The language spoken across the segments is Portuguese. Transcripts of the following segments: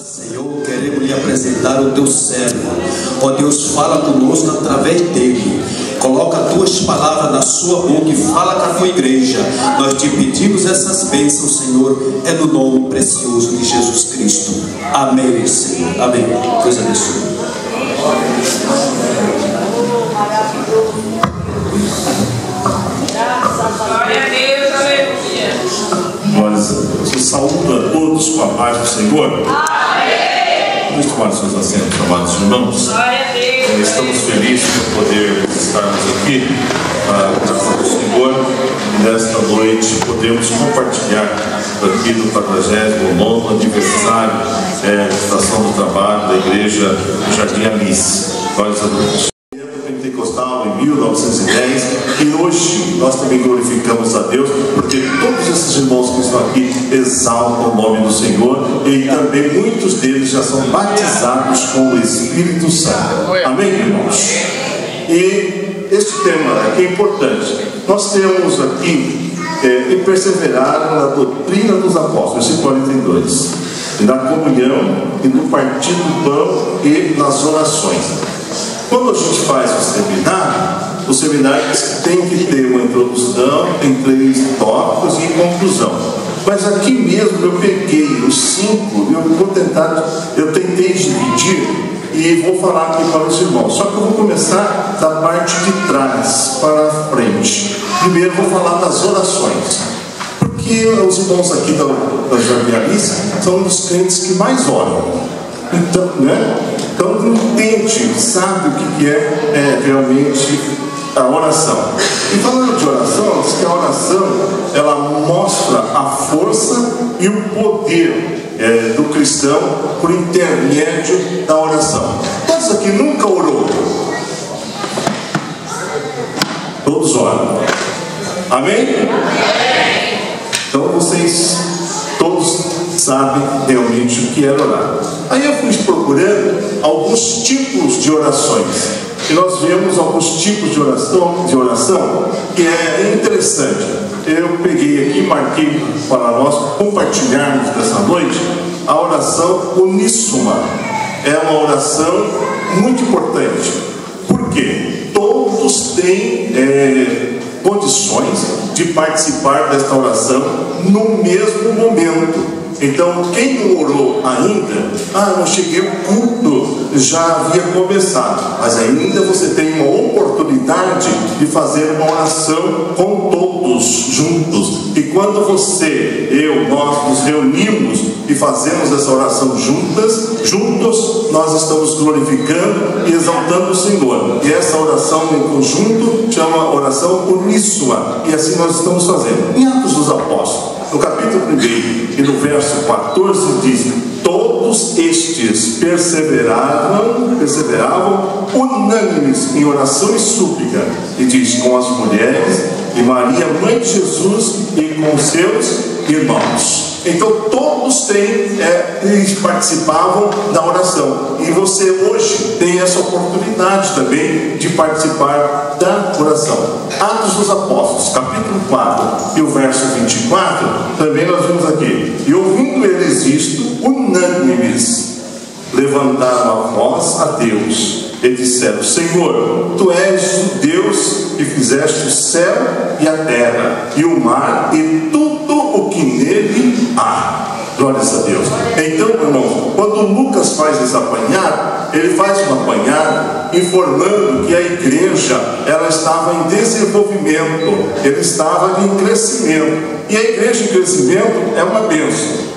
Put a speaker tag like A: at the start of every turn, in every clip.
A: Senhor, queremos lhe apresentar o teu servo. Ó Deus, fala conosco através dele. Coloca as tuas palavras na sua boca e fala com a tua igreja. Nós te pedimos essas bênçãos, Senhor, é no nome precioso de Jesus Cristo. Amém, Senhor. Amém. Deus abençoe.
B: Glória a Deus, aleluia.
C: Eu saúdo a todos com a paz do Senhor.
B: Amém.
C: Vamos tomar seus assentos, amados irmãos.
B: Glória a Deus.
C: Estamos felizes por poder estarmos aqui na casa do Senhor e nesta noite podemos compartilhar aqui no 49º aniversário da Estação do Trabalho da Igreja do Jardim Alice. Nós Pentecostal em 1910 e hoje nós também glorificamos a Deus porque todos esses irmãos que estão aqui exaltam o nome do Senhor e também muitos deles já são batizados com o Espírito Santo. Amém, irmãos? E este tema aqui é importante. Nós temos aqui e perseveraram na doutrina dos apóstolos, versículo 42, na comunhão e no partir do pão e nas orações. Quando a gente faz o seminário tem que ter uma introdução, tem 3 tópicos e conclusão. Mas aqui mesmo eu peguei os 5, eu tentei dividir e vou falar aqui para os irmãos. Só que eu vou começar da parte de trás para a frente. Primeiro vou falar das orações. Porque os irmãos aqui da Jardim Alice são um dos crentes que mais oram. Então, então entende, sabe o que é realmente a oração. E falando de oração, diz que a oração ela mostra a força e o poder do cristão por intermédio da oração. Todos aqui nunca orou? Todos oram. Amém? Então vocês todos sabem realmente o que é orar. Aí eu fui procurando alguns tipos de orações. E nós vemos alguns tipos de oração que é interessante. Eu peguei aqui, marquei para nós compartilharmos dessa noite a oração uníssona. É uma oração muito importante. Por quê? Todos têm condições de participar desta oração no mesmo momento. Então, quem não orou ainda, não cheguei, o culto já havia começado, mas ainda você tem uma oportunidade de fazer uma oração com todos juntos. E quando nós nos reunimos e fazemos essa oração juntos, nós estamos glorificando e exaltando o Senhor. E essa oração em conjunto chama oração uníssona, e assim nós estamos fazendo. Em Atos dos Apóstolos, no capítulo 1 e no verso 14 diz: todos estes perseveravam unânimes em oração e súplica, e diz, com as mulheres e Maria, mãe de Jesus, e com seus irmãos. Então todos participavam da oração, e você hoje tem essa oportunidade também de participar da oração. Atos dos Apóstolos, capítulo 4 e o verso 24, também nós vimos aqui: e ouvindo eles isto, unânimes levantaram a voz a Deus e disseram: Senhor, tu és o Deus que fizeste o céu e a terra e o mar e tudo o que nele há. Glórias a Deus. Então, irmão, quando Lucas faz esse apanhado, ele faz um apanhado informando que a igreja ela estava em desenvolvimento, ele estava em crescimento, e a igreja em crescimento é uma bênção.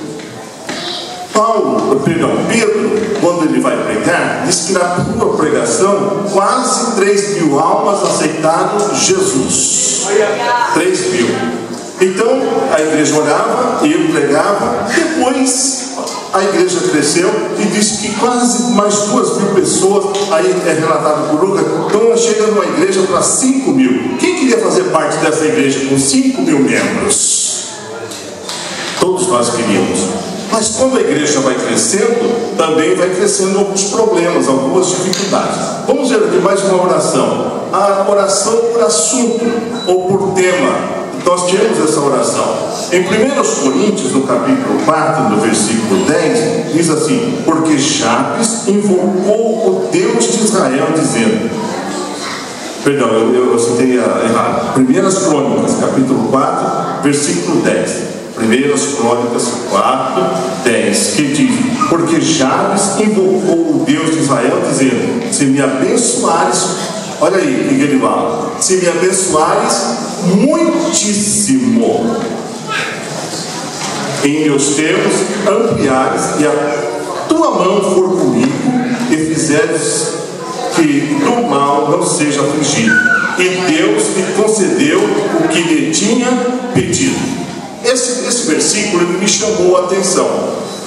C: Pedro, quando ele vai pregar, diz que na sua pregação quase 3.000 almas aceitaram Jesus. 3.000. Então a igreja orava e ele pregava. Depois a igreja cresceu e diz que quase mais 2.000 pessoas, aí é relatado por Lucas. Então chega numa igreja para 5.000. Quem queria fazer parte dessa igreja com 5.000 membros? Todos nós queríamos. Mas quando a igreja vai crescendo, também vai crescendo alguns problemas, algumas dificuldades. Vamos ver aqui mais uma oração. A oração por assunto ou por tema nós temos essa oração. Em 1 Coríntios, no capítulo 4, no versículo 10, diz assim: porque Jabes invocou o Deus de Israel, dizendo... Perdão, eu citei errado. 1 Crônicas, capítulo 4, versículo 10. 1 Crônicas 4, 10, que diz: porque Jabes invocou o Deus de Israel, dizendo: se me abençoares, olha aí o que ele fala, se me abençoares muitíssimo, em meus termos ampliares, e a tua mão for comigo, e fizeres que do mal não seja afligido. E Deus me concedeu o que lhe tinha pedido. Esse versículo me chamou a atenção,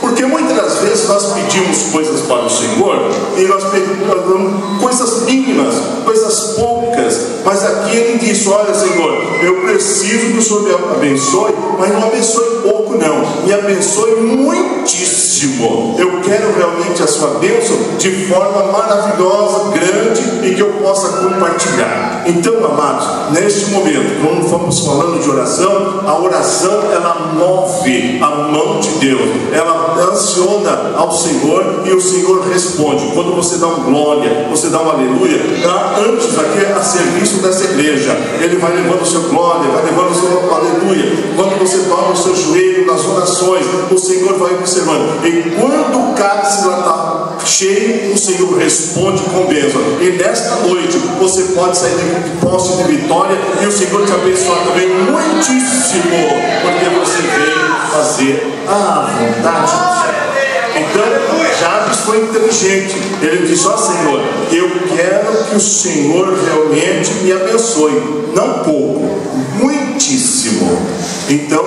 C: porque muitas das vezes nós pedimos coisas para o Senhor e nós pedimos coisas mínimas, coisas poucas, mas aqui ele diz: olha, Senhor, eu preciso que o Senhor me abençoe, mas não abençoe pouco não, me abençoe muitíssimo. Eu quero realmente a sua bênção de forma maravilhosa, grande, e que eu possa compartilhar. Então, amados, neste momento, quando vamos falando de oração, a oração ela move a mão de Deus, ela aciona ao Senhor e o Senhor responde. Quando você dá um glória, você dá um aleluia, antes aqui a serviço dessa igreja, ele vai levando o seu glória, vai levando o seu aleluia. Quando você dobra o seu joelho nas orações, o Senhor vai observando, e quando o cálice lá está cheio, o Senhor responde com bênção. E nesta noite você pode sair de posse de vitória, e o Senhor te abençoar também muitíssimo, porque você veio fazer a vontade do Senhor. Então Jabes foi inteligente, ele disse: ó Senhor, eu quero que o Senhor realmente me abençoe, não pouco, muitíssimo. Então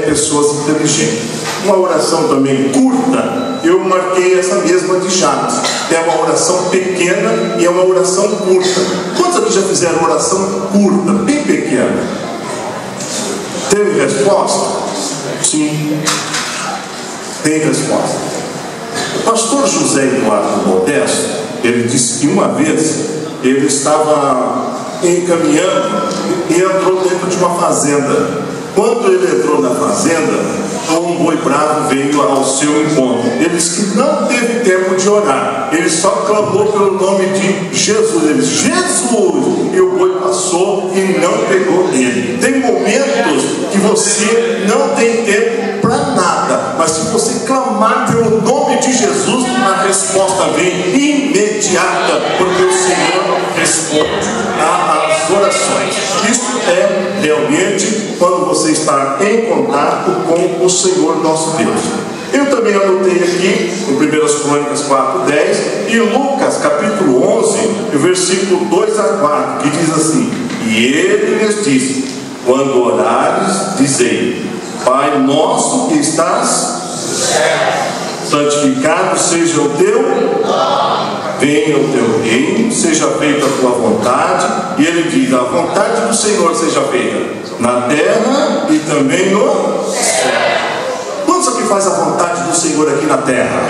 C: pessoas inteligentes. Uma oração também curta, eu marquei essa mesma de Jabes. É uma oração pequena e é uma oração curta. Quantos aqui já fizeram oração curta, bem pequena? Teve resposta? Sim, tem resposta. O pastor José Eduardo Modesto, ele disse que uma vez ele estava encaminhando e entrou dentro de uma fazenda. Quando ele entrou na fazenda, um boi bravo veio ao seu encontro. Ele disse que não teve tempo de orar, ele só clamou pelo nome de Jesus. Ele disse: Jesus! E o boi passou e não pegou ele. Tem momentos que você não tem tempo para nada, mas se você clamar pelo nome de Jesus, a resposta vem imediata, porque o Senhor responde às orações. Isso é realmente quando você está em contato com o Senhor nosso Deus. Eu também anotei aqui em 1 Crônicas 4:10 e Lucas capítulo 11, versículo 2 a 4, que diz assim: e ele lhes disse: quando orares, dizei: Pai nosso que estás, santificado seja o teu nome, venha o teu reino, seja feita a tua vontade. E ele diz: a vontade do Senhor seja feita na terra e também no céu. Quantos aqui faz a vontade do Senhor aqui na terra?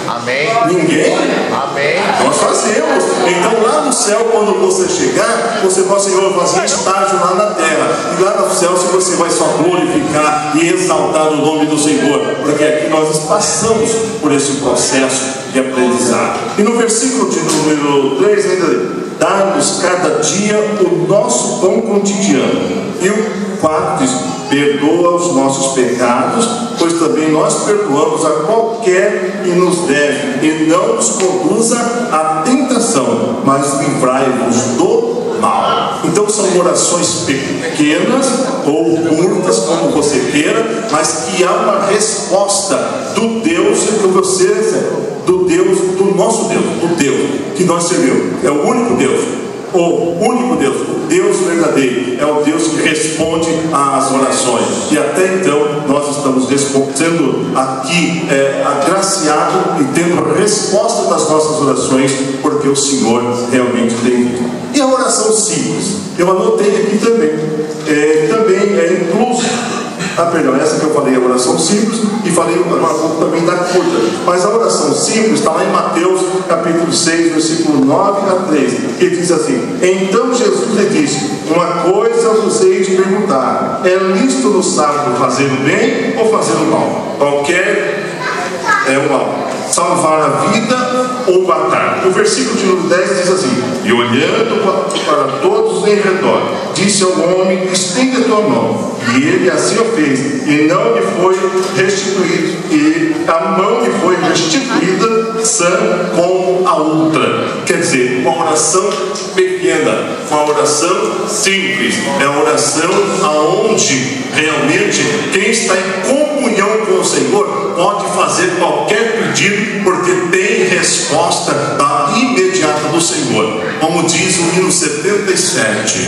D: Amém.
C: Ninguém?
D: Amém.
C: Nós fazemos. Então lá no céu, quando você chegar, você vai: Senhor, fazer um estágio lá na terra. E lá no céu você vai só glorificar e exaltar o nome do Senhor, porque aqui nós passamos por esse processo de aprendizado. E no versículo de número 3 ainda: dá-nos cada dia o nosso pão cotidiano. E o 4 diz: perdoa os nossos pecados, pois também nós perdoamos a qualquer que nos deve, e não nos conduza à tentação, mas livrai-nos do mal. Então são orações pequenas ou curtas, como você queira, mas que há uma resposta do Deus que você, do nosso Deus, do Deus que nós servimos. É o único Deus, o único Deus, o Deus verdadeiro, é o Deus que responde às orações. E até então nós estamos sendo aqui agraciados e tendo resposta das nossas orações, porque o Senhor realmente tem. E a oração simples, eu anotei aqui também, também é incluso perdão, essa que eu falei, a oração simples, e falei agora há pouco também da curta. Mas a oração simples está lá em Mateus capítulo 6, versículo 9 a 13, que diz assim: então Jesus lhe disse, uma coisa vos hei de perguntar, é lícito no sábado fazer o bem ou fazer o mal? Qualquer é o mal. Salvar a vida ou matar. O versículo de número 10 diz assim: e olhando para todos em redor, disse ao homem: estende a tua mão. E ele assim o fez, e não lhe foi restituído, e a mão lhe foi restituída sã como a outra. Quer dizer, uma oração pequena, uma oração simples, é a oração aonde realmente quem está em comunhão com o Senhor pode fazer qualquer pedido, porque tem resposta imediata do Senhor. Como diz o hino 77,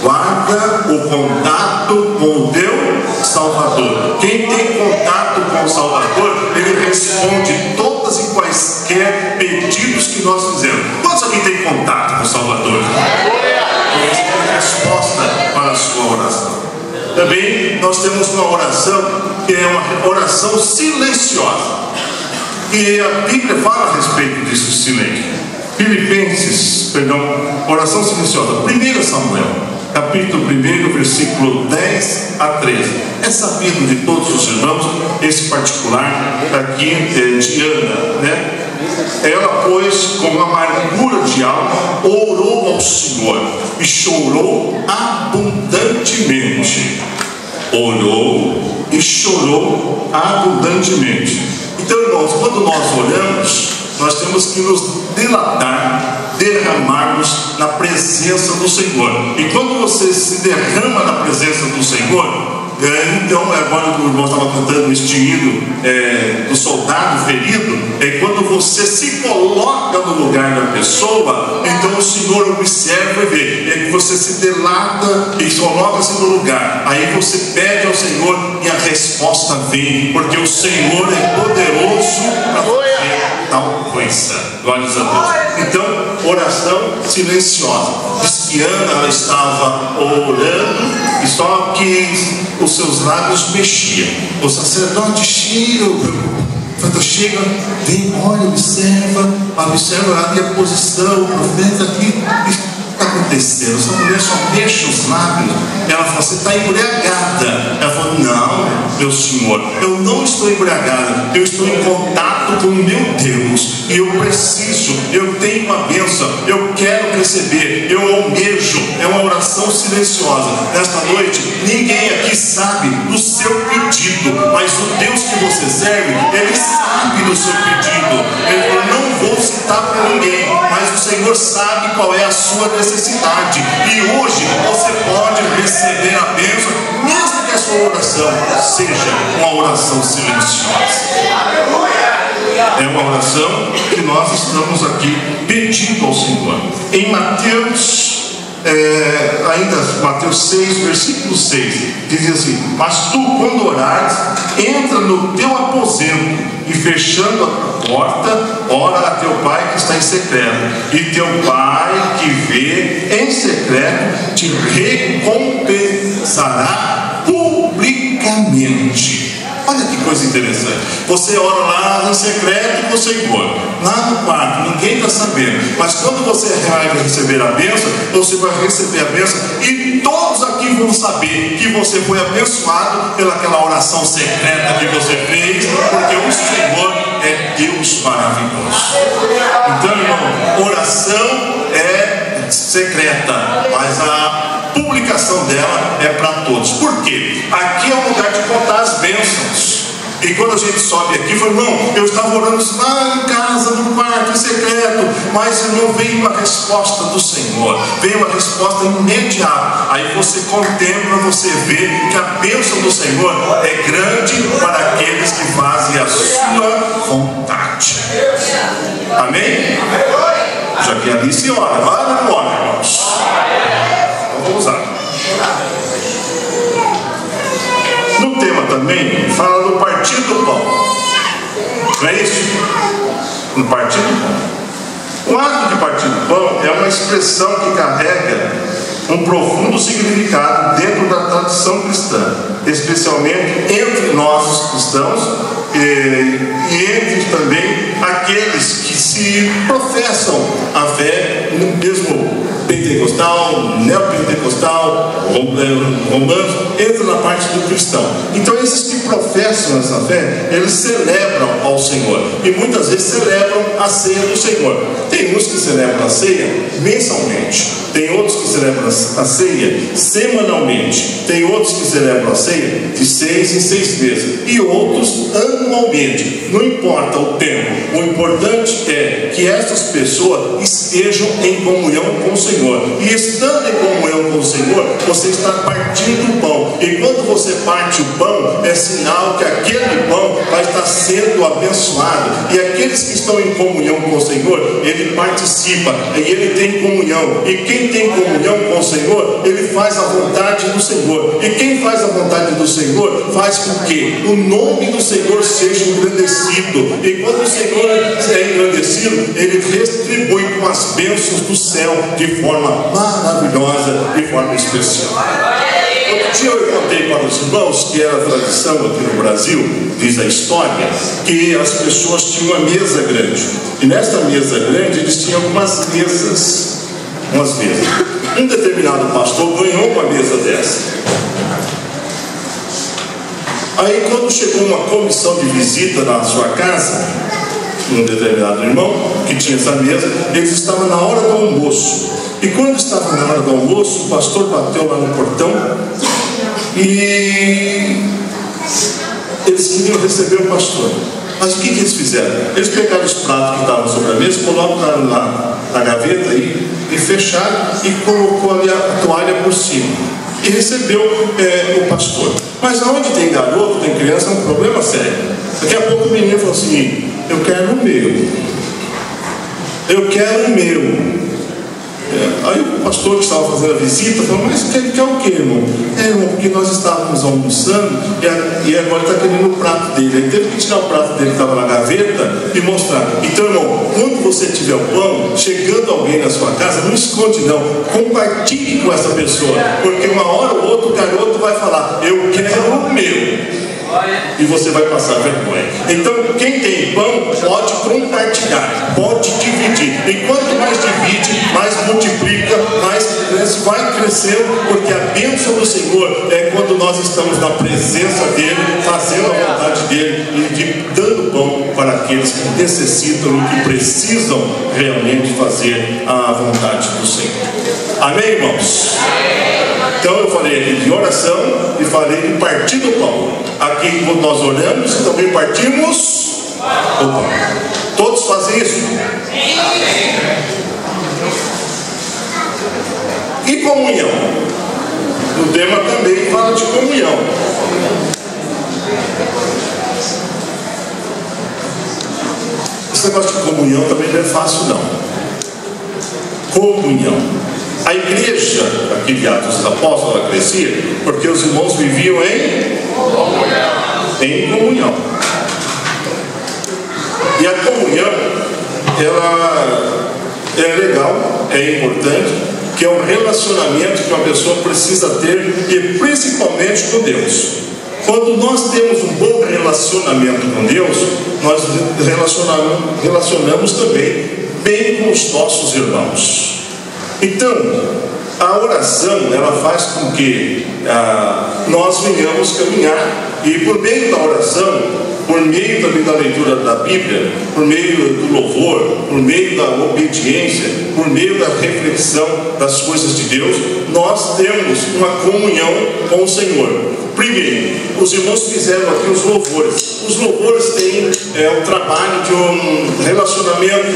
C: guarda o contato com o teu Salvador. Quem tem contato com o Salvador, ele responde todas e quaisquer pedidos que nós fizemos. Quantos aqui tem contato com o Salvador? Tem resposta para a sua oração. Também nós temos uma oração que é uma oração silenciosa, e a Bíblia fala a respeito disso, silêncio. Oração silenciosa, 1 Samuel capítulo 1, versículo 10 a 13. É sabido de todos os irmãos, esse particular aqui de Ana, né? Ela, pois, com amargura de alma, orou ao Senhor e chorou abundantemente. Orou e chorou abundantemente. Então, irmãos, quando nós oramos, nós temos que nos dilatar, derramarmos na presença do Senhor. E quando você se derrama na presença do Senhor, então, agora que o irmão estava cantando este hino do soldado ferido, é quando você se coloca no lugar da pessoa, então o Senhor observa e vê, é que você se delata e coloca-se no lugar, aí você pede ao Senhor e a resposta vem, porque o Senhor é poderoso para fazer tal coisa. Glórias a Deus. Então, oração silenciosa. Diz que Ana, ela estava orando, e só que os seus lábios mexiam. O sacerdote chega, vem, olha, observa ali a posição, o profeta aqui. O que está acontecendo? Essa mulher só mexe os lábios. Ela fala: você está embriagada. Ela falou: não, meu senhor, eu não estou embriagada, eu estou em contato com o meu Deus, e eu preciso, eu tenho uma bênção, eu quero receber, eu almejo. É uma oração silenciosa. Nesta noite, ninguém aqui sabe do seu pedido, mas o Deus que você serve, Ele sabe do seu pedido. Ele falou: não vou citar para ninguém, mas o Senhor sabe qual é a sua necessidade, e hoje você pode receber a bênção, mesmo que a sua oração seja uma oração silenciosa. É uma oração que nós estamos aqui pedindo ao Senhor. Em Mateus, ainda Mateus 6, versículo 6, diz assim: mas tu, quando orares, entra no teu aposento e, fechando a porta, ora a teu pai que está em secreto, e teu pai que vê em secreto te recompensará publicamente. Olha que coisa interessante. Você ora lá em secreto com o Senhor, lá no quarto, ninguém está sabendo. Mas quando você vai receber a bênção, você vai receber a bênção, e todos aqui vão saber que você foi abençoado pelaquela oração secreta que você fez, porque o Senhor é Deus maravilhoso. Então, irmão, oração é secreta, mas a publicação dela é para todos. Por quê? Aqui é o lugar de contar as bênçãos. E quando a gente sobe aqui, fala: irmão, eu estava orando lá em casa, no quarto, em secreto, mas não veio uma resposta do Senhor, veio uma resposta imediata. Aí você contempla, você vê que a bênção do Senhor é grande para aqueles que fazem a sua vontade. Amém? Já que ali se ora, ora ou não ora, irmãos? Vamos usar. No tema também fala do partir do pão. Não é isso? No partir do pão. O ato de partir do pão é uma expressão que carrega um profundo significado dentro da tradição cristã, especialmente entre nós cristãos e entre também aqueles que se professam a fé, mesmo pentecostal, neopentecostal, romanos, entra na parte do cristão. Então esses que professam essa fé, eles celebram ao Senhor, e muitas vezes celebram a ceia do Senhor. Tem uns que celebram a ceia mensalmente, tem outros que celebram a ceia semanalmente, tem outros que celebram a ceia de 6 em 6 meses, e outros anualmente. Não importa o tempo, o importante é que essas pessoas estejam em comunhão com o Senhor. E estando em comunhão com o Senhor, você está partindo o pão. E quando você parte o pão, é sinal que aquele pão vai estar sendo abençoado. E aqueles que estão em comunhão com o Senhor, ele participa e ele tem comunhão. E quem tem comunhão com o Senhor, ele faz a vontade do Senhor. E quem faz a vontade do Senhor, faz com que o nome do Senhor seja engrandecido. E quando o Senhor é engrandecido, ele retribui com as bênçãos do céu de forma maravilhosa, de forma especial. Outro dia eu contei para os irmãos que era tradição aqui no Brasil, diz a história, que as pessoas tinham uma mesa grande. E nesta mesa grande eles tinham algumas mesas. Um determinado pastor ganhou uma mesa dessa. Aí quando chegou uma comissão de visita na sua casa, um determinado irmão que tinha essa mesa, eles estavam na hora do almoço. E quando estava na hora do almoço, o pastor bateu lá no portão e eles queriam receber o pastor. Mas o que eles fizeram? Eles pegaram os pratos que estavam sobre a mesa, colocaram lá na gaveta e fecharam e colocou ali a toalha por cima. E recebeu o pastor. Mas onde tem garoto, tem criança, é um problema sério. Daqui a pouco o menino falou assim: eu quero o meu. Eu quero o meu. Aí o pastor que estava fazendo a visita falou: mas quer o que, irmão? Irmão, porque nós estávamos almoçando e agora está querendo o prato dele. Aí teve que tirar o prato dele que estava na gaveta e mostrar. Então, irmão, quando você tiver o pão, chegando alguém na sua casa, não esconde não, compartilhe com essa pessoa, porque uma hora ou outra o garoto vai falar: eu quero o meu. E você vai passar vergonha. Então, quem tem pão pode compartilhar, pode dividir. E quanto mais divide, mais multiplica, mais vai crescendo, porque a bênção do Senhor é quando nós estamos na presença dEle, fazendo a vontade dEle e dando pão para aqueles que necessitam e que precisam realmente fazer a vontade do Senhor. Amém, irmãos? Então eu falei aqui de oração e falei de partir do pão. Aqui nós oramos e também partimos o pão. Todos fazem isso? E comunhão? O tema também fala de comunhão. Esse negócio de comunhão também não é fácil não. Comunhão. A igreja aqui de Atos dos Apóstolos, ela crescia porque os irmãos viviam em comunhão. E a comunhão, ela é legal, é importante, que é um relacionamento que uma pessoa precisa ter, e principalmente com Deus. Quando nós temos um bom relacionamento com Deus, nós relacionamos também bem com os nossos irmãos. Então, a oração, ela faz com que nós venhamos caminhar, e por meio da oração, por meio também da leitura da Bíblia, por meio do louvor, por meio da obediência, por meio da reflexão das coisas de Deus, nós temos uma comunhão com o Senhor. Primeiro, os irmãos fizeram aqui os louvores. Os louvores têm o trabalho de um relacionamento,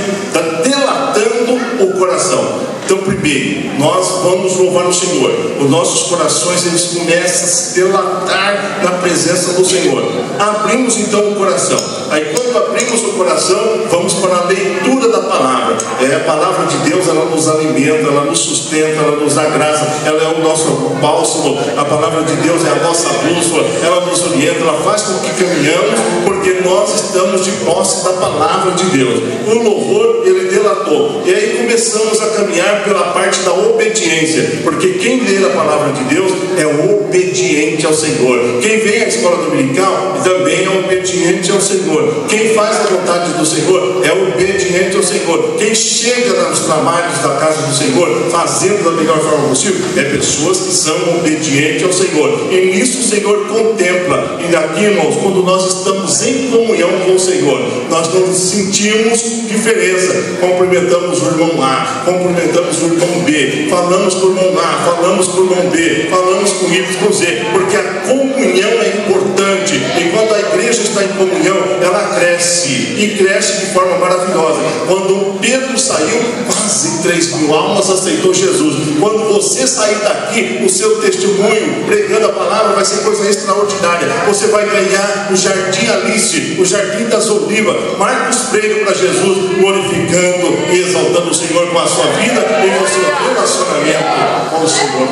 C: delatando o coração. Então, primeiro, nós vamos louvar o Senhor. Os nossos corações, eles começam a se delatar na presença do Senhor. Abrimos então o coração. Aí quando quando abrimos o coração, vamos para a leitura da palavra. A palavra de Deus, ela nos alimenta, ela nos sustenta, ela nos dá graça, ela é o nosso bálsamo. A palavra de Deus é a nossa bússola, ela nos orienta, ela faz com que caminhamos, porque nós estamos de posse da palavra de Deus. O louvor, ele delatou. E aí começamos a caminhar pela parte da obediência, porque quem lê a palavra de Deus é obediente ao Senhor. Quem vem à escola dominical também é obediente ao Senhor. Quem faz a vontade do Senhor é obediente ao Senhor. Quem chega nos trabalhos da casa do Senhor fazendo da melhor forma possível é pessoas que são obedientes ao Senhor. E nisso o Senhor contempla. E daqui, irmãos, quando nós estamos em comunhão com o Senhor, nós não sentimos diferença. Cumprimentamos o irmão A, cumprimentamos o irmão B, falamos com o irmão A, falamos com o irmão B, falamos com Y, com Z, porque a comunhão é importante. E quando a igreja está em comunhão, ela cresce, e cresce de forma maravilhosa. Quando Pedro saiu, quase 3.000 almas aceitou Jesus. Quando você sair daqui, o seu testemunho, pregando a palavra, vai ser coisa extraordinária. Você vai ganhar o Jardim Alice, o Jardim das Olivas, Marcos Freire para Jesus, glorificando e exaltando o Senhor com a sua vida e com o seu relacionamento com o Senhor.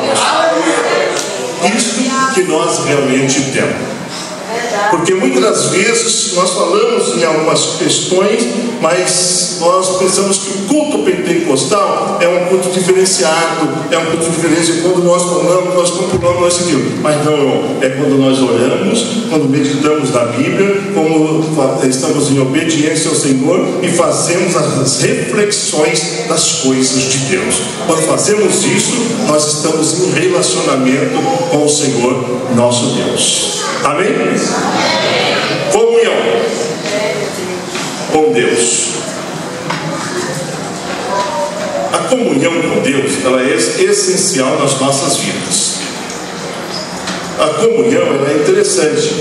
C: Isso que nós realmente temos. Porque muitas das vezes nós falamos em algumas questões, mas nós pensamos que o culto pentecostal é um culto diferenciado, é um culto diferente. Quando nós falamos, nós compulamos, nós seguimos. Mas não, é quando nós oramos, quando meditamos na Bíblia, como estamos em obediência ao Senhor e fazemos as reflexões das coisas de Deus. Quando fazemos isso, nós estamos em relacionamento com o Senhor, nosso Deus. Amém? Comunhão com Deus. A comunhão com Deus, ela é essencial nas nossas vidas. A comunhão, ela é interessante.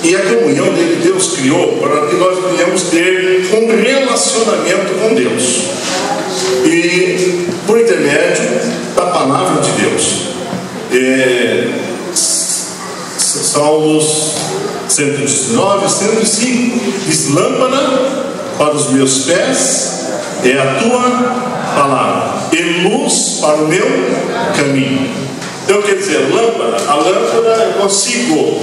C: E a comunhão dele, Deus criou para que nós venhamos ter um relacionamento com Deus. E por intermédio da palavra de Deus. Salmos 119, 105 diz: lâmpada para os meus pés é a tua palavra e luz para o meu caminho. Então quer dizer, a lâmpada eu consigo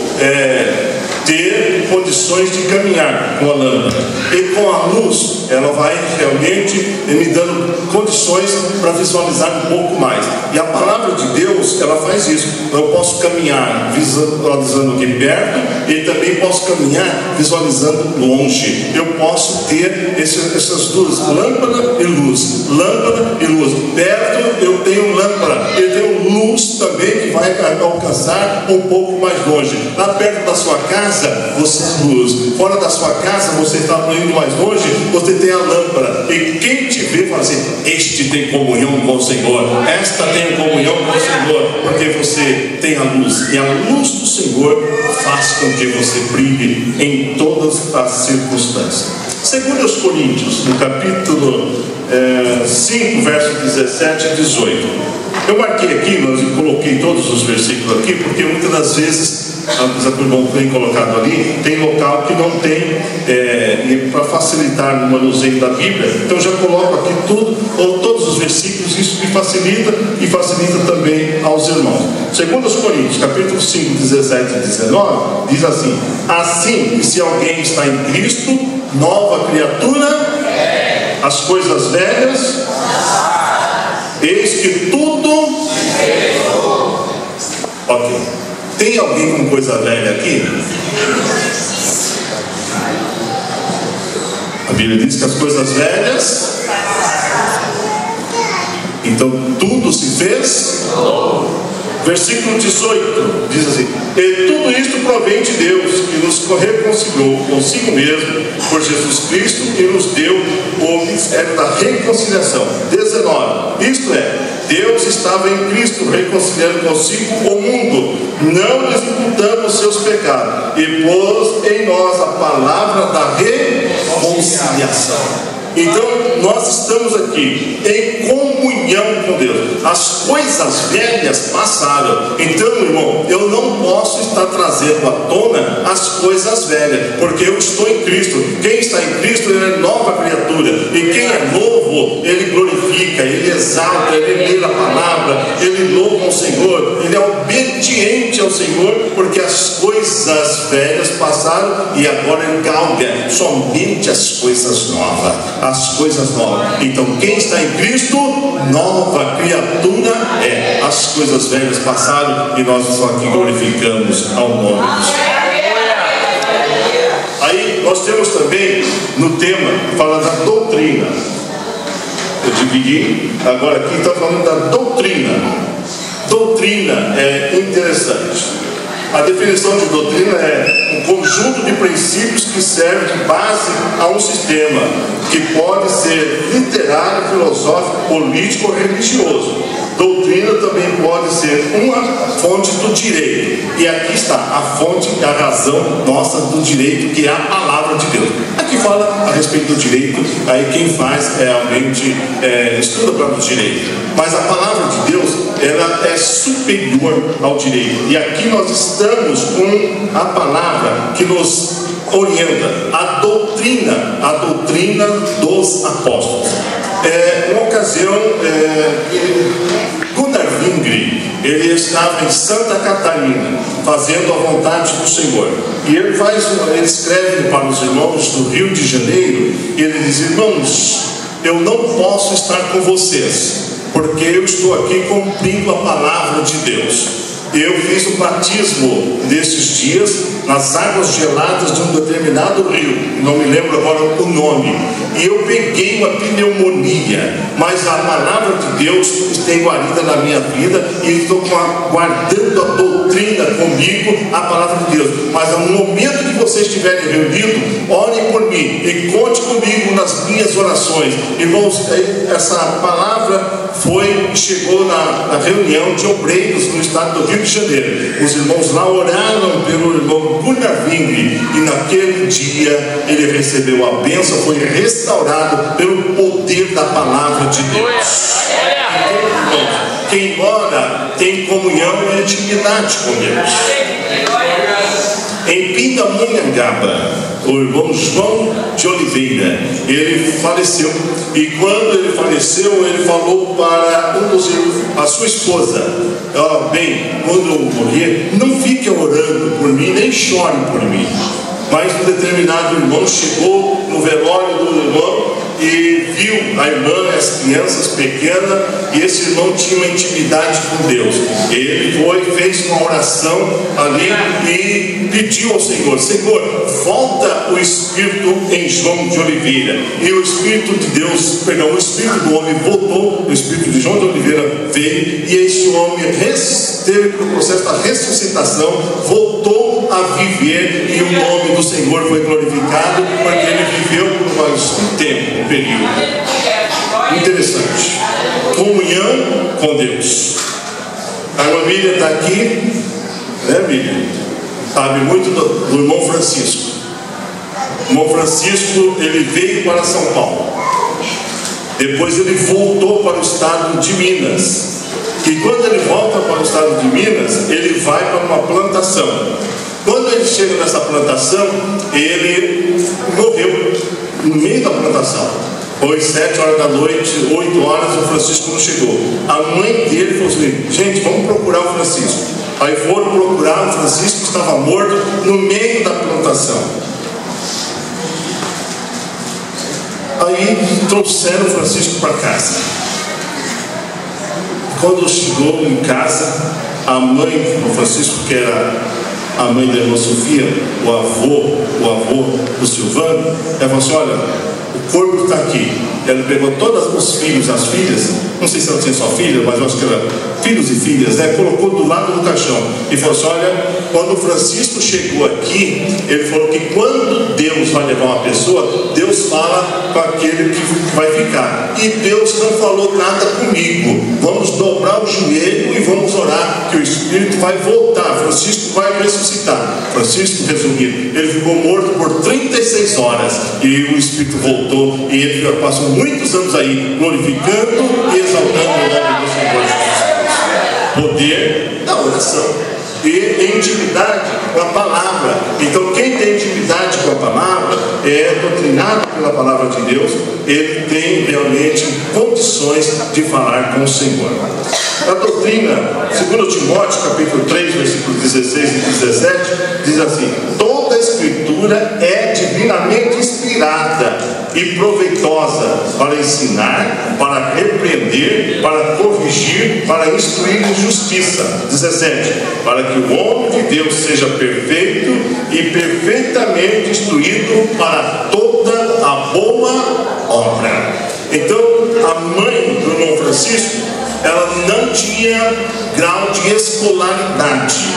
C: ter condições de caminhar com a lâmpada, e com a luz ela vai realmente me dando condições para visualizar um pouco mais. E a palavra de Deus, ela faz isso. Eu posso caminhar visualizando aqui perto, e também posso caminhar visualizando longe. Eu posso ter essas duas, lâmpada e luz, lâmpada e luz. Perto eu tenho lâmpada, eu tenho luz também que vai alcançar um pouco mais longe. Lá perto da sua casa você é luz, fora da sua casa você está indo mais longe, você tem a lâmpada, e quem te vê fala assim: este tem comunhão com o Senhor, esta tem comunhão com o Senhor, porque você tem a luz, e a luz do Senhor faz com que você brilhe em todas as circunstâncias. Segundo os Coríntios, no capítulo 5, verso 17 e 18. Eu marquei aqui, mas eu coloquei todos os versículos aqui, porque muitas das vezes, apesar do irmão ter colocado ali, tem local que não tem, e para facilitar no manuseio da Bíblia, então já coloco aqui tudo, ou todos os versículos. Isso me facilita e facilita também aos irmãos. Segundo os Coríntios, capítulo 5, 17 e 19, diz assim: assim, que se alguém está em Cristo, nova criatura, as coisas velhas, eis que tudo. Ok. Tem alguém com coisa velha aqui? A Bíblia diz que as coisas velhas. Então tudo se fez. Versículo 18 diz assim: e tudo isto provém de Deus, que nos reconciliou consigo mesmo por Jesus Cristo, e nos deu o ministério da reconciliação. 19. Isto é, Deus estava em Cristo reconciliando consigo o mundo, não lhes imputando os seus pecados, e pôs em nós a palavra da reconciliação. Então nós estamos aqui em comunhão comunhão com Deus. As coisas velhas passaram. Então, irmão, eu não posso estar trazendo à tona as coisas velhas, porque eu estou em Cristo. Quem está em Cristo, ele é nova criatura. E quem é novo, ele glorifica, ele exalta, ele lê a palavra, ele louva ao Senhor, ele é obediente ao Senhor, porque as coisas velhas passaram e agora ele galga somente as coisas novas. As coisas novas. Então, quem está em Cristo, nova criatura é. As coisas velhas passaram e nós só aqui glorificamos ao nome do Senhor. Aí nós temos também no tema, fala da doutrina. Eu dividi, agora aqui está falando da doutrina. Doutrina é interessante. A definição de doutrina é um conjunto de princípios que serve de base a um sistema, que pode ser literário, filosófico, político ou religioso. Doutrina também pode ser uma fonte do direito. E aqui está a fonte e a razão nossa do direito, que é a palavra de Deus. Aqui fala a respeito do direito, aí quem faz realmente estuda para o direito. Mas a palavra de Deus, ela é superior ao direito. E aqui nós estamos com a palavra que nos orienta, a doutrina dos apóstolos. Uma ocasião, Gunnar Wingre, ele estava em Santa Catarina, fazendo a vontade do Senhor. E ele escreve para os irmãos do Rio de Janeiro, e ele diz: irmãos, eu não posso estar com vocês, porque eu estou aqui cumprindo a palavra de Deus. Eu fiz o batismo nesses dias nas águas geladas de um determinado rio, não me lembro agora o nome, e eu peguei uma pneumonia, mas a palavra de Deus tem guarida na minha vida e estou guardando a doutrina comigo, a palavra de Deus. Mas no momento que vocês estiverem reunidos, orem por mim e conte comigo nas minhas orações. Irmãos, essa palavra chegou na reunião de obreiros no estado do Rio de Janeiro. Os irmãos lá oraram pelo irmão Gunnar Wingre, e naquele dia ele recebeu a bênção, foi restaurado pelo poder da palavra de Deus. Quem ora tem comunhão e intimidade com Deus. Em Pindamonhangaba, o irmão João de Oliveira, ele faleceu, e quando ele faleceu, ele falou para a sua esposa: bem, quando eu morrer, não fique orando por mim, nem chore por mim. Mas um determinado irmão chegou no velório do irmão e viu a irmã e as crianças pequenas, e esse irmão tinha uma intimidade com Deus. Ele fez uma oração ali e pediu ao Senhor: Senhor, volta o espírito em João de Oliveira. E o espírito de Deus, o espírito do homem voltou, o espírito de João de Oliveira veio, e esse homem teve o processo da ressuscitação, voltou a viver, e o nome do Senhor foi glorificado, porque ele viveu por mais um tempo, um período. Interessante. Comunhão com Deus. A irmã Miriam está aqui, né, Miriam? Sabe muito do irmão Francisco. O irmão Francisco, ele veio para São Paulo. Depois ele voltou para o estado de Minas. E quando ele volta para o estado de Minas, ele vai para uma plantação. Quando ele chega nessa plantação, ele morreu no meio da plantação. Foi 7 horas da noite, 8 horas, o Francisco não chegou. A mãe dele falou assim: gente, vamos procurar o Francisco. Aí foram procurar o Francisco, que estava morto no meio da plantação. Aí trouxeram o Francisco para casa. Quando chegou em casa, a mãe do Francisco, que era a mãe da irmã Sofia, o avô do Silvano, ela falou assim: olha, o corpo está aqui. Ela pegou todos os filhos, as filhas, não sei se ela tinha só filha, mas eu acho que era filhos e filhas, né? Colocou do lado do caixão e falou assim: olha, quando o Francisco chegou aqui, ele falou que quando Deus vai levar uma pessoa, Deus fala com aquele que vai ficar. E Deus não falou nada comigo. Vamos dobrar o joelho e vamos orar, que o Espírito vai voltar. Francisco vai ressuscitar. Francisco, resumindo, ele ficou morto por 36 horas e o Espírito voltou. voltou e ele já passou muitos anos aí glorificando e exaltando o nome do Senhor Jesus Cristo. Poder da oração e intimidade com a palavra. Então quem tem intimidade com a palavra, é doutrinado pela palavra de Deus, ele tem realmente condições de falar com o Senhor. A doutrina, 2 Timóteo capítulo 3, versículos 16 e 17, diz assim: toda a escritura é divinamente inspirada e proveitosa para ensinar, para repreender, para corrigir, para instruir em justiça. 17. Para que o homem de Deus seja perfeito e perfeitamente instruído para toda a boa obra. Então, a mãe do irmão Francisco, ela não tinha grau de escolaridade,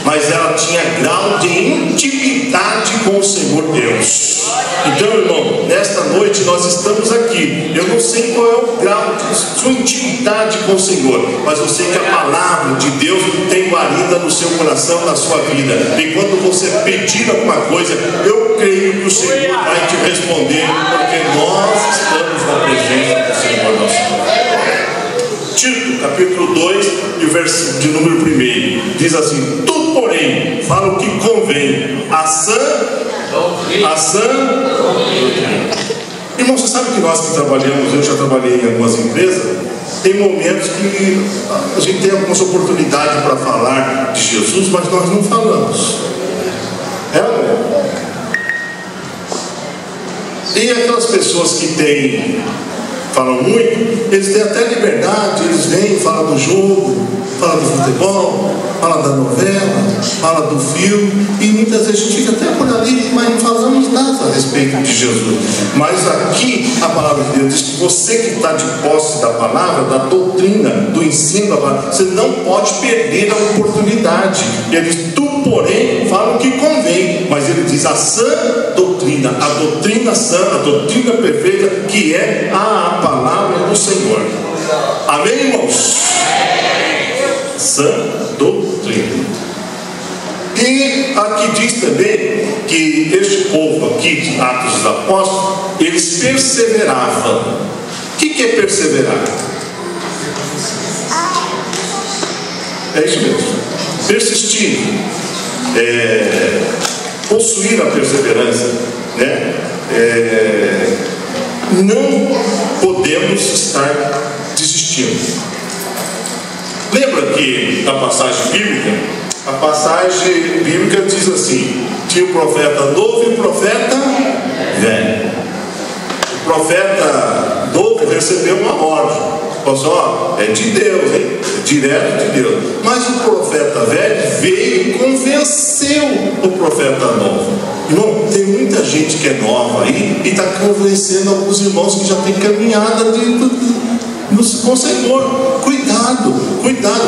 C: mas ela tinha grau de intimidade com o Senhor Deus. Então, irmão, nesta noite nós estamos aqui. Eu não sei qual é o grau de sua intimidade com o Senhor, mas eu sei que a palavra de Deus tem guarida no seu coração, na sua vida. E quando você pedir alguma coisa, eu creio que o Senhor vai te responder, porque nós estamos na presença do Senhor nosso Deus. Tito, capítulo 2, e verso de número 1, diz assim: tudo, porém, fala o que convém a sã doutrina. Irmão, você sabe que nós que trabalhamos, eu já trabalhei em algumas empresas, tem momentos que a gente tem algumas oportunidades para falar de Jesus, mas nós não falamos. E aquelas pessoas que falam muito, eles têm até liberdade, eles vêm, falam do jogo, falam do futebol, falam da novela, falam do filme, e muitas vezes a gente fica até por ali, mas não falamos nada a respeito de Jesus. Mas aqui a palavra de Deus diz que você que está de posse da palavra, da doutrina, do ensino da palavra, você não pode perder a oportunidade. Ele diz: tu, porém, fala o que convém, mas ele diz a sã doutrina, a doutrina sã, a doutrina perfeita, que é a palavra do Senhor. Amém, irmãos? Sã doutrina. E aqui diz também que este povo aqui de Atos dos Apóstolos, eles perseveravam. O que é perseverar? É isso mesmo, persistir, possuir a perseverança, né? Não podemos estar desistindo. Lembra que a passagem bíblica? A passagem bíblica diz assim: tinha o profeta novo e o profeta velho. O profeta novo recebeu uma ordem. Falou assim: ó, é de Deus, hein? É direto de Deus. Mas o profeta velho veio e convenceu o profeta novo. Irmão, tem muita gente que é nova aí e está convencendo alguns irmãos que já tem caminhada com o Senhor. Cuidado,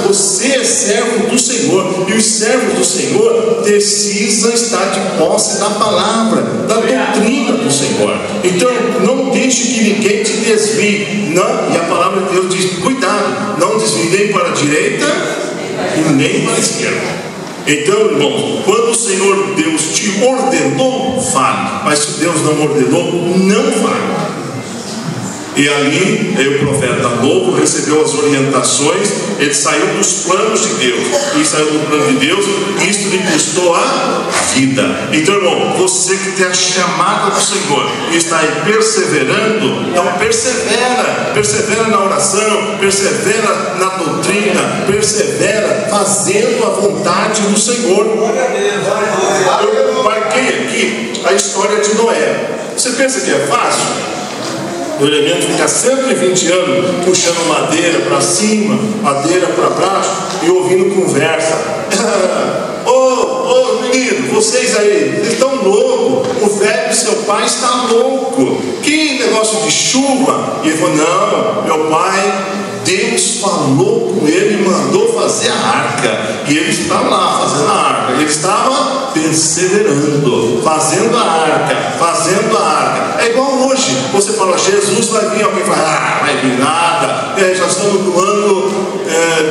C: você é servo do Senhor, e os servos do Senhor precisam estar de posse da palavra, da doutrina do Senhor. Então não deixe que ninguém te desvie, não. E a palavra de Deus diz: cuidado, não desvie nem para a direita e nem para a esquerda. Então, irmãos, quando o Senhor Deus te ordenou, fale. Mas se Deus não ordenou, não fale. E ali, o profeta novo recebeu as orientações, ele saiu dos planos de Deus. E saiu do plano de Deus, isso lhe custou a vida. Então, irmão, você que tem a chamada do Senhor e está aí perseverando, então persevera na oração, persevera na doutrina, persevera fazendo a vontade do Senhor. Eu marquei aqui a história de Noé. Você pensa que é fácil? O elemento fica 120 anos puxando madeira para cima, madeira para baixo e ouvindo conversa. Ô menino, vocês aí, vocês estão loucos. O velho do seu pai está louco. Que negócio de chuva? E ele falou: não, meu pai, Deus falou com ele e mandou fazer a arca. E ele estava lá fazendo a arca. Ele estava perseverando, fazendo a arca. É igual hoje, você fala: Jesus vai vir, alguém fala: vai vir nada. Já estamos no ano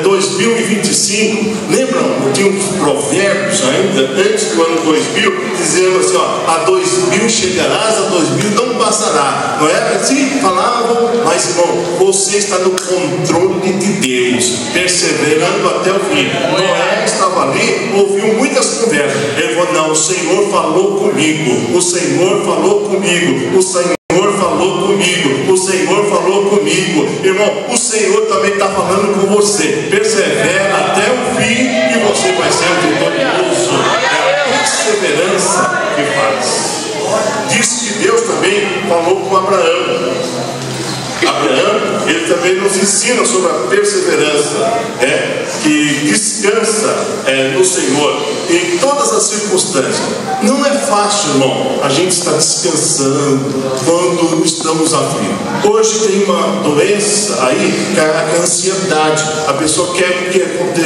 C: 2025. Lembram? Tinha uns provérbios ainda, antes do ano 2000, dizendo assim: ó, a 2000 chegarás, a 2000 não passará. Não é assim? Falavam, mas irmão, você está no controle de Deus, perseverando até o fim. Noé estava ali, ouviu muitas conversas. Ele falou: não, o Senhor falou comigo, o Senhor falou comigo, o Senhor falou comigo, o Senhor falou comigo. Irmão, o Senhor também está falando com você. Persevera até o fim e você vai ser um vitorioso. É a perseverança que faz. Diz que Deus também falou com Abraão. Abraão, ele também nos ensina sobre a perseverança, que descansa no Senhor em todas as circunstâncias. Não é fácil, irmão, a gente estar descansando quando estamos aflitos. Hoje tem uma doença aí, que é a ansiedade. A pessoa quer que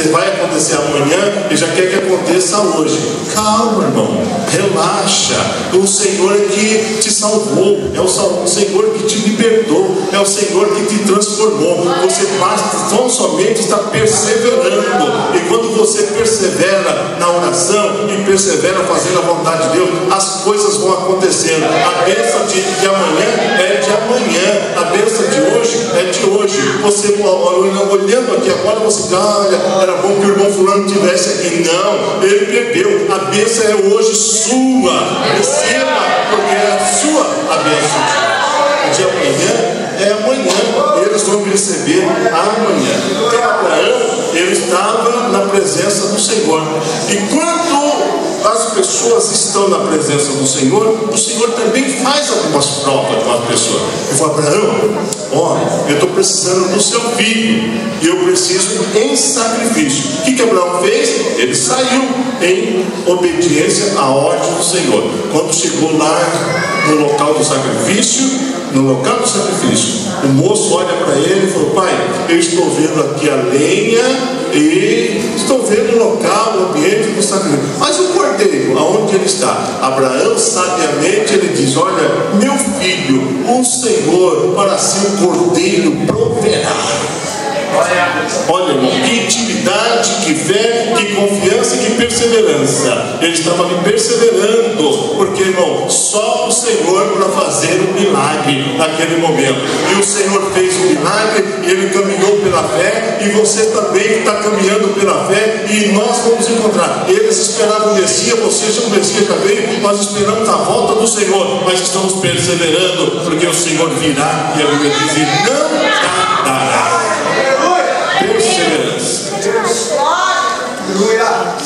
C: vai acontecer amanhã e já quer que aconteça hoje. Calma, irmão, relaxa. O Senhor é que te salvou, é o Senhor que te libertou, é o Senhor que te transformou. Você basta tão somente estar perseverando. E quando você persevera na oração e persevera fazendo a vontade de Deus, as coisas vão acontecendo. A bênção de amanhã é de amanhã, a bênção de hoje é de hoje. Você olhando aqui agora, você diz: olha, era bom que o irmão fulano estivesse aqui. Não, ele perdeu. A bênção é hoje sua. Receba, porque é a sua a bênção. De amanhã é amanhã, eles vão receber amanhã. Então Abraão, ele estava na presença do Senhor. E quando as pessoas estão na presença do Senhor, o Senhor também faz algumas provas com as pessoas. Ele falou: Abraão, olha, eu estou precisando do seu filho, e eu preciso em sacrifício. O que Abraão fez? Ele saiu em obediência à ordem do Senhor. Quando chegou lá no local do sacrifício, o moço olha para ele e falou: pai, eu estou vendo aqui a lenha e estou vendo o local, o ambiente do sacrifício, mas o cordeiro, aonde ele está? Abraão sabiamente ele diz: olha, meu filho, o Senhor para si o cordeiro proverá. Olha, irmão, que intimidade, que fé, que confiança e que perseverança. Ele estava ali perseverando, porque, irmão, só o Senhor para fazer um milagre naquele momento. E o Senhor fez o milagre, e ele caminhou pela fé, e você também está caminhando pela fé, e nós vamos encontrar. Eles esperavam o Messias, você já o Messias já veio, nós esperamos a volta do Senhor, mas estamos perseverando, porque o Senhor virá, e a Bíblia diz: e não tardará. Perseverança.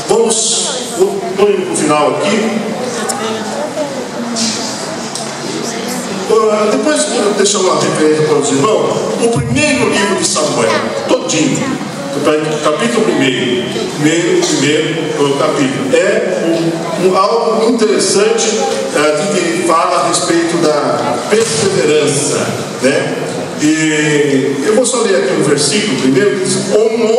C: Vamos indo para o final aqui. Depois vou deixar uma referência para os irmãos. O primeiro livro de Samuel, todinho, capítulo primeiro capítulo, é algo interessante que fala a respeito da perseverança, né? E eu vou só ler aqui um versículo primeiro, que diz: houve um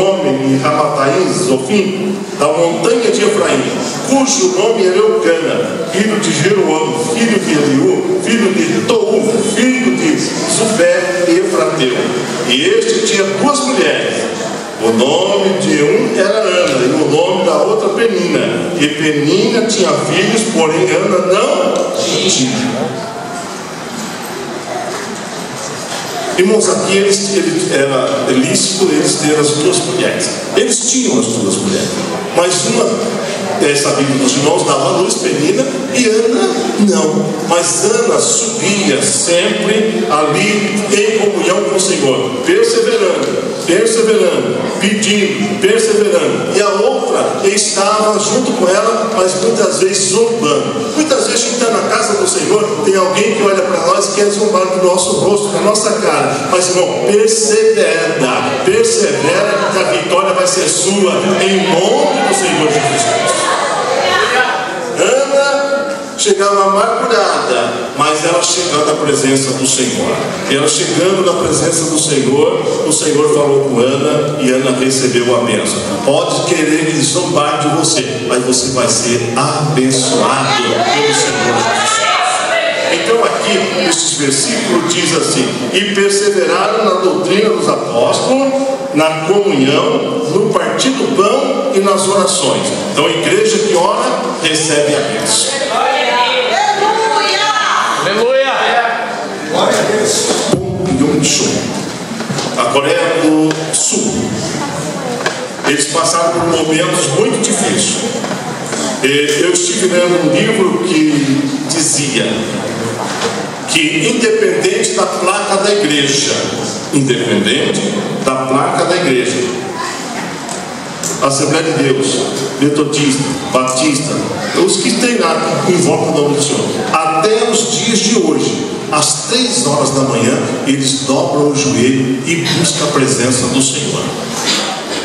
C: homem em Ramataim, Zofim, da montanha de Efraim, cujo nome era Eucana, filho de Jeroão, filho de Eliú, filho de Tou, filho de Zufé e Efrateu. E este tinha duas mulheres. O nome de um era Ana, e o nome da outra Penina. E Penina tinha filhos, porém Ana não tinha. Irmãos, aqui era lícito eles terem as duas mulheres. Eles tinham as duas mulheres, mas uma, essa Bíblia dos irmãos, dava a luz, Penina, e Ana não. Mas Ana subia sempre ali em comunhão com o Senhor, perseverando, pedindo, perseverando. E a outra estava junto com ela, mas muitas vezes zombando. Muitas vezes a gente está na casa do Senhor, tem alguém que olha para nós e quer zombar do nosso rosto, da nossa cara. Mas, irmão, persevera, que a vitória vai ser sua, em nome do Senhor Jesus Cristo. Ana chegava amargurada, mas ela chegando à presença do Senhor. Ela chegando na presença do Senhor, o Senhor falou com Ana, e Ana recebeu a bênção. Pode querer zombar de você, mas você vai ser abençoado pelo Senhor. Então aqui, esses versículos diz assim: e perseveraram na doutrina dos apóstolos, na comunhão, no partir do pão e nas orações. Então a igreja que ora, recebe a bênção.
D: Aleluia!
C: por momentos muito difíceis. Eu estive lendo um livro que dizia que independente da placa da igreja, Assembleia de Deus, Metodista, Batista, os que tem lá em volta da oração, até os dias de hoje, às 3 horas da manhã, eles dobram o joelho e buscam a presença do Senhor.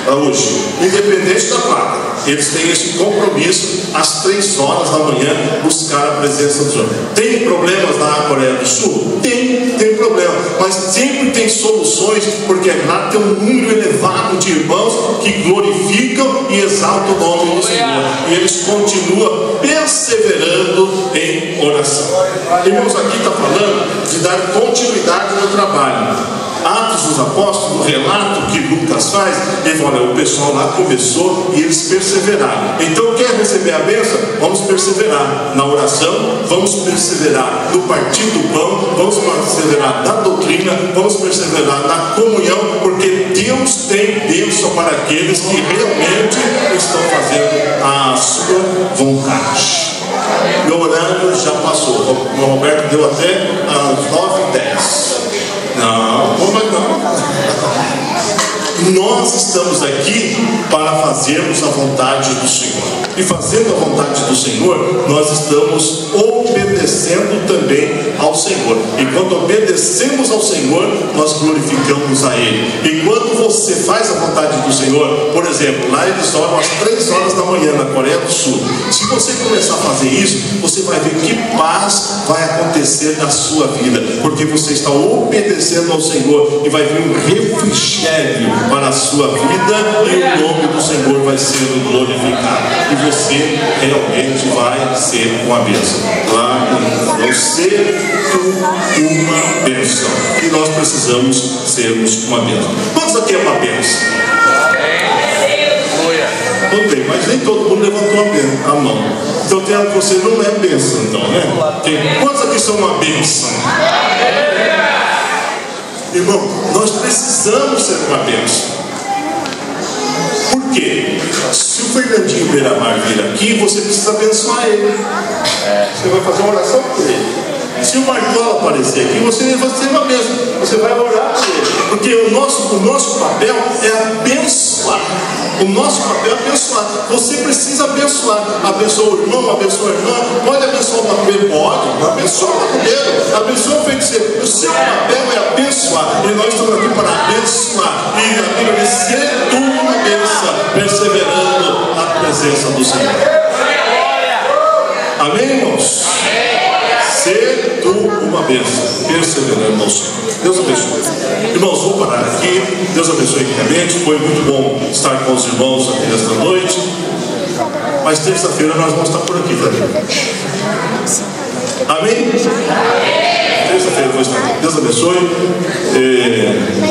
C: Hoje, independente da placa, eles têm esse compromisso às 3 horas da manhã buscar a presença do Senhor. Tem problemas na Coreia do Sul? Tem problema, mas sempre tem soluções, porque lá tem um número elevado de irmãos que glorificam e exaltam o nome do Senhor, e eles continuam perseverando em oração. Irmãos, aqui está falando de dar continuidade no trabalho. Atos dos Apóstolos, o relato que Lucas faz, ele fala, o pessoal lá começou e eles perseveraram. Então, quer receber a bênção? Vamos perseverar na oração, vamos perseverar no partir do pão, vamos perseverar na doutrina, vamos perseverar na comunhão, porque Deus tem bênção para aqueles que realmente estão fazendo a sua vontade. Meu horário já passou, o Roberto deu até às 9h10. Não, mas não. Nós estamos aqui para fazermos a vontade do Senhor. E fazendo a vontade do Senhor, nós estamos obedecendo também ao Senhor. E quando obedecemos ao Senhor, nós glorificamos a Ele. E quando você faz a vontade do Senhor, por exemplo, lá eles oram às 3 horas da manhã na Coreia do Sul. Se você começar a fazer isso, você vai ver que paz vai acontecer na sua vida, porque você está obedecendo ao Senhor, e vai vir um refrigério para a sua vida, e o nome do Senhor vai ser glorificado, e você realmente vai ser uma bênção. Lá eu ser uma bênção, e nós precisamos sermos uma bênção. Quantos aqui é uma bênção? Tudo bem, mas nem todo mundo levantou a mão. Então tem algo que você não é bênção, então, né? Quantos aqui são uma bênção? Irmão, nós precisamos ser uma bênção. Por quê? Se o Fernandinho Beiramar vir aqui, você precisa abençoar ele. Você vai fazer uma oração por ele. Se o Marcola aparecer aqui, você vai ser uma bênção. Você vai orar por ele. Porque o nosso papel é abençoar. O nosso papel é abençoar. Você precisa abençoar. Abençoa o irmão, abençoa a irmã. Pode abençoar o macumbeiro? Pode. Abençoa o macumbeiro. Abençoa o feiticeiro. O seu papel é abençoar. E nós estamos aqui para abençoar. E a Bíblia diz: ser tu uma bênção, perseverando na presença do Senhor. Amém, irmãos? Ser tu uma bênção, perseverando ao Senhor. Deus abençoe. Irmãos, vou parar aqui. Deus abençoe ricamente. Foi muito bom estar com os irmãos aqui nesta noite. Mas terça-feira nós vamos estar por aqui também. Amém? Terça-feira eu vou estar aqui. Deus abençoe.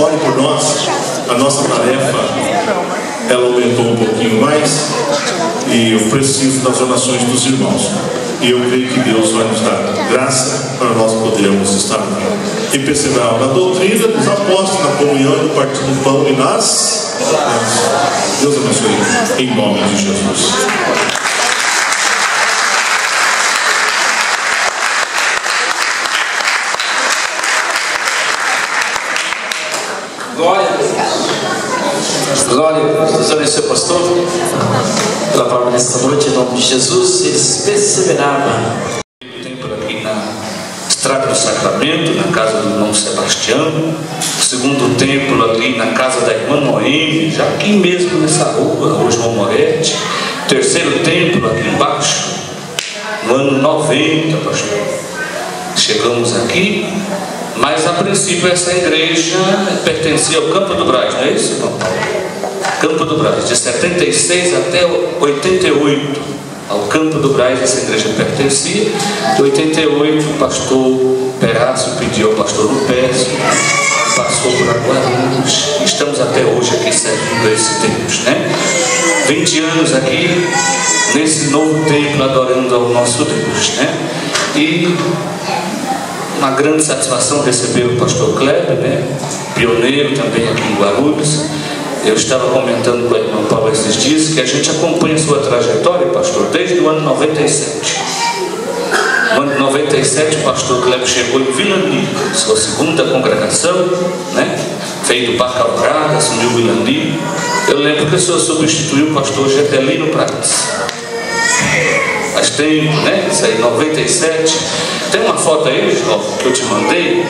C: Ore por nós. A nossa tarefa, ela aumentou um pouquinho mais. E eu preciso das orações dos irmãos. E eu creio que Deus vai nos dar graça para nós podermos estar e perseverar na doutrina dos apóstolos, na comunhão e no partir do pão e nas... Deus abençoe, em nome de Jesus.
A: Glória a Deus. Glória a Deus. Deus abençoe o pastor pela palavra nesta noite, em nome de Jesus. Eles perseveravam o templo aqui na Estrada do Sacramento, na casa do irmão Sebastião. O segundo templo ali na casa da irmã Noemi, já aqui mesmo nessa rua, o João Moretti. O terceiro templo aqui embaixo, no ano 90, pastor. Chegamos aqui. Mas a princípio essa igreja pertencia ao Campo do Braz, não é isso, irmão? Campo do Braz, de 76 até 88, ao Campo do Braz essa igreja pertencia. De 88 o pastor Perácio pediu ao pastor Lupércio, passou por Aguarulhos. Estamos até hoje aqui servindo a esse Deus, né? 20 anos aqui nesse novo templo adorando ao nosso Deus, né? E uma grande satisfação receber o pastor Kleber, né? Pioneiro também aqui em Guarulhos.
E: Eu estava comentando com a irmã Paula esses dias que a gente acompanha sua trajetória, pastor, desde o ano 97. No ano de 97, o pastor Cleber chegou em Vilani, sua segunda congregação, né? Veio do Parque Alvorada, assumiu Vilani. Eu lembro que o senhor substituiu o pastor Getelino Prates. Mas tem, né? Isso aí, 97. Tem uma foto aí, ó, que eu te mandei.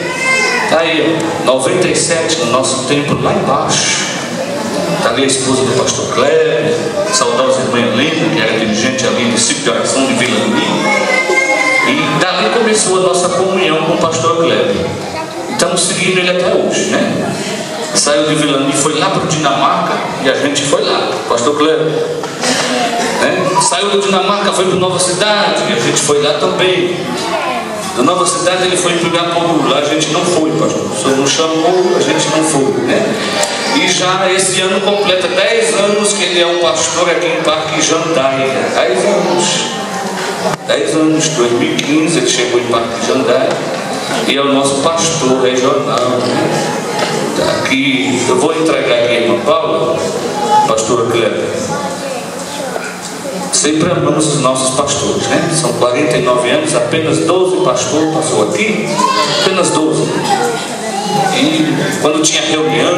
E: Tá aí, ó, 97, no nosso templo lá embaixo. Está ali a esposa do pastor Cleber, saudosa irmã Helena, que era dirigente ali do ciclo de oração de Vilani. E dali começou a nossa comunhão com o pastor Cleber. Estamos seguindo ele até hoje, né? Saiu de Vilani, foi lá para o Dinamarca e a gente foi lá, pastor Cleber. Né? Saiu do Dinamarca, foi para Nova Cidade e a gente foi lá também. Da Nova Cidade ele foi para Gaporu, lá a gente não foi, pastor. O senhor nos chamou, a gente não foi, né? E já esse ano completa 10 anos que ele é o pastor aqui em Parque Jandaia. 10 anos. 10 anos, 2015 ele chegou em Parque Jandaia e é o nosso pastor regional. Aqui, eu vou entregar aqui a irmã Paula, pastora Cleber. Sempre amamos os nossos pastores, né? São 49 anos, apenas 12 pastores passou aqui, apenas 12. E quando tinha reunião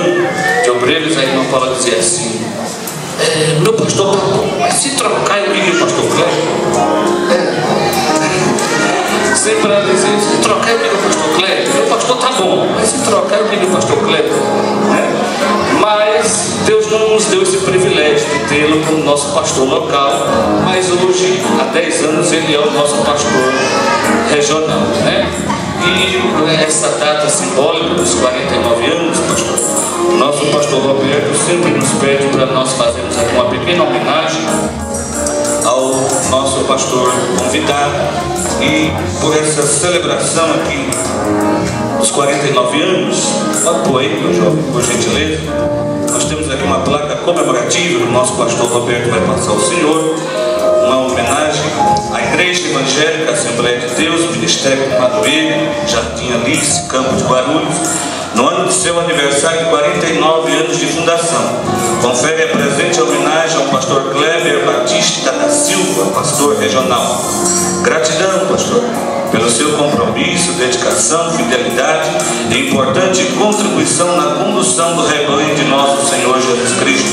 E: de obreiros, a irmã Paula dizia assim: meu pastor, mas se trocar eu queria o pastor Cleber. Sempre ela dizia: se trocar eu queria o pastor Cleber. Meu pastor tá bom, mas se trocar eu queria o pastor Cleber, né? Mas Deus não nos deu esse privilégio de tê-lo como nosso pastor local, mas hoje, há 10 anos, ele é o nosso pastor regional, né? E essa data simbólica dos 49 anos, pastor, o nosso pastor Roberto sempre nos pede para nós fazermos aqui uma pequena homenagem ao nosso pastor convidado. E por essa celebração aqui dos 49 anos, apoio, meu jovem, por gentileza, nós temos aqui uma placa comemorativa que o nosso pastor Roberto vai passar ao senhor, uma homenagem à Igreja Evangélica Assembleia de Deus, Ministério de Madureira, Jardim Alice, Campo de Guarulhos, no ano de seu aniversário de 49 anos de fundação. Confere a presente homenagem ao pastor Cleber Batista da Silva, pastor regional. Gratidão, pastor, pelo seu compromisso, dedicação, fidelidade e importante contribuição na condução do rebanho de nosso Senhor Jesus Cristo.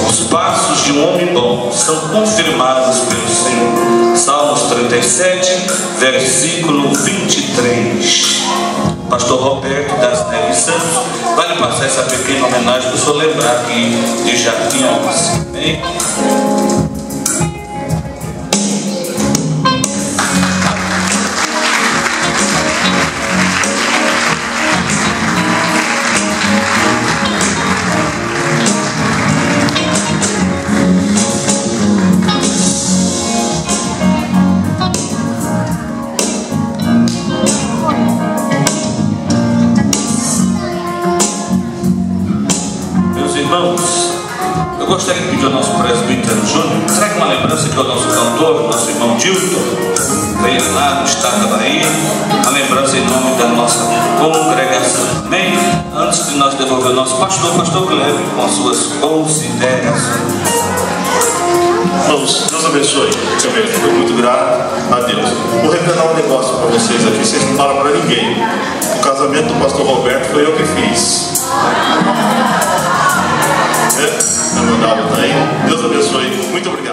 E: Os passos de um homem bom são confirmados pelo Senhor. Salmos 37, versículo 23. Pastor Roberto das Neves Santos vai lhe passar essa pequena homenagem para o senhor lembrar aqui de Jardim Alice. Amém? Irmãos, eu gostaria de pedir ao nosso presbítero Júnior, traga uma lembrança que é o nosso cantor, o nosso irmão Dilton, veio lá do estado da Bahia, a lembrança em nome da nossa congregação. Amém? Antes de nós devolver o nosso pastor Cleber, com as suas considerações.
C: Irmãos, Deus abençoe. Eu fico muito grato a Deus. Vou revelar um negócio para vocês aqui, vocês não falam para ninguém. O casamento do pastor Roberto foi eu que fiz. Deus abençoe. Muito obrigado.